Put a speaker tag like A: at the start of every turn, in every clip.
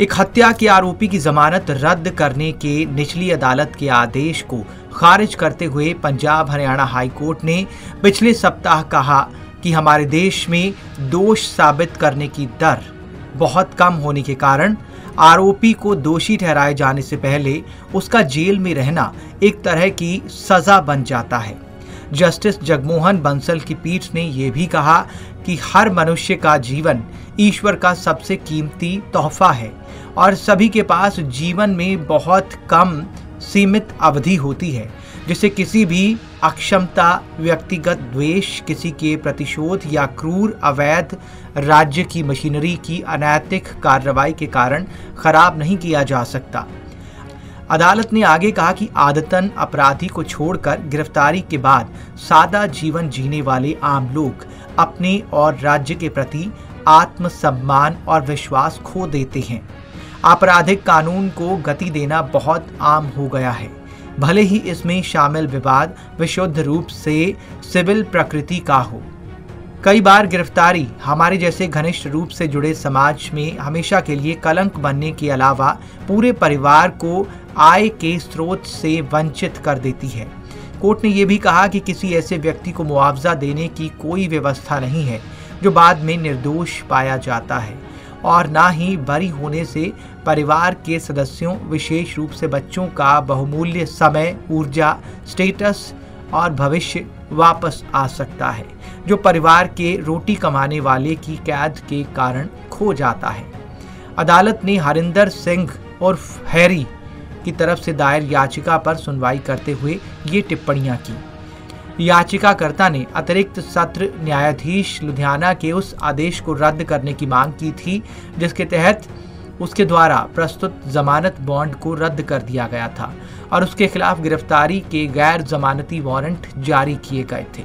A: एक हत्या के आरोपी की जमानत रद्द करने के निचली अदालत के आदेश को खारिज करते हुए पंजाब हरियाणा हाई कोर्ट ने पिछले सप्ताह कहा कि हमारे देश में दोष साबित करने की दर बहुत कम होने के कारण आरोपी को दोषी ठहराए जाने से पहले उसका जेल में रहना एक तरह की सजा बन जाता है। जस्टिस जगमोहन बंसल की पीठ ने यह भी कहा कि हर मनुष्य का जीवन ईश्वर का सबसे कीमती तोहफा है और सभी के पास जीवन में बहुत कम सीमित अवधि होती है, जिसे किसी भी अक्षमता, व्यक्तिगत द्वेष, किसी के प्रतिशोध या क्रूर अवैध राज्य की मशीनरी की अनैतिक कार्रवाई के कारण खराब नहीं किया जा सकता। अदालत ने आगे कहा कि आदतन अपराधी को छोड़कर गिरफ्तारी के बाद सादा जीवन जीने वाले आम लोग अपने और राज्य के प्रति आत्मसम्मान और विश्वास खो देते हैं। आपराधिक कानून को गति देना बहुत आम हो गया है, भले ही इसमें शामिल विवाद विशुद्ध रूप से सिविल प्रकृति का हो। कई बार गिरफ्तारी हमारे जैसे घनिष्ठ रूप से जुड़े समाज में हमेशा के लिए कलंक बनने के अलावा पूरे परिवार को आय के स्रोत से वंचित कर देती है। कोर्ट ने यह भी कहा कि किसी ऐसे व्यक्ति को मुआवजा देने की कोई व्यवस्था नहीं है जो बाद में निर्दोष पाया जाता है, और ना ही बरी होने से परिवार के सदस्यों, विशेष रूप से बच्चों का बहुमूल्य समय, ऊर्जा, स्टेटस और भविष्य वापस आ सकता है, जो परिवार के रोटी कमाने वाले की कैद के कारण खो जाता है। अदालत ने हरिंदर सिंह उर्फ हैरी की तरफ से दायर याचिका पर सुनवाई करते हुए ये टिप्पणियां की। याचिकाकर्ता ने अतिरिक्त सत्र न्यायाधीश लुधियाना के उस आदेश को रद्द करने की मांग की थी जिसके तहत उसके द्वारा प्रस्तुत जमानत बॉन्ड को रद्द कर दिया गया था और उसके खिलाफ गिरफ्तारी के गैर जमानती वारंट जारी किए गए थे।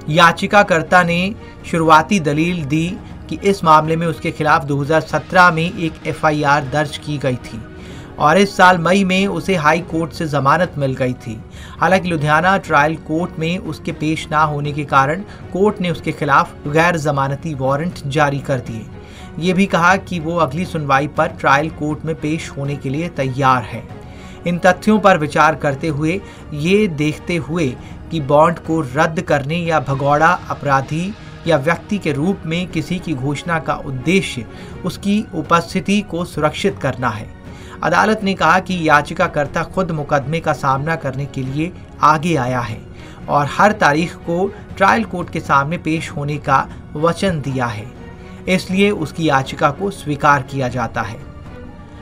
A: याचिकाकर्ता ने शुरुआती दलील दी कि इस मामले में उसके खिलाफ 2017 में एक एफआईआर दर्ज की गई थी और इस साल मई में उसे हाई कोर्ट से जमानत मिल गई थी। हालांकि लुधियाना ट्रायल कोर्ट में उसके पेश ना होने के कारण कोर्ट ने उसके खिलाफ गैर जमानती वारंट जारी कर दिए। ये भी कहा कि वो अगली सुनवाई पर ट्रायल कोर्ट में पेश होने के लिए तैयार है। इन तथ्यों पर विचार करते हुए, ये देखते हुए कि बॉन्ड को रद्द करने या भगौड़ा अपराधी या व्यक्ति के रूप में किसी की घोषणा का उद्देश्य उसकी उपस्थिति को सुरक्षित करना है, अदालत ने कहा कि याचिकाकर्ता खुद मुकदमे का सामना करने के लिए आगे आया है और हर तारीख को ट्रायल कोर्ट के सामने पेश होने का वचन दिया है, इसलिए उसकी याचिका को स्वीकार किया जाता है।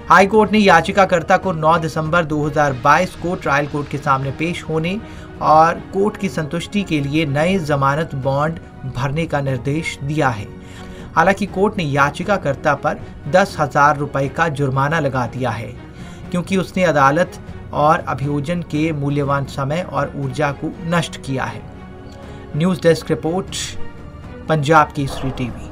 A: हाई कोर्ट ने याचिकाकर्ता को 9 दिसंबर 2022 को ट्रायल कोर्ट के सामने पेश होने और कोर्ट की संतुष्टि के लिए नए जमानत बॉन्ड भरने का निर्देश दिया है। हालांकि कोर्ट ने याचिकाकर्ता पर 10,000 रुपए का जुर्माना लगा दिया है क्योंकि उसने अदालत और अभियोजन के मूल्यवान समय और ऊर्जा को नष्ट किया है। News desk report, Punjab Kesari TV.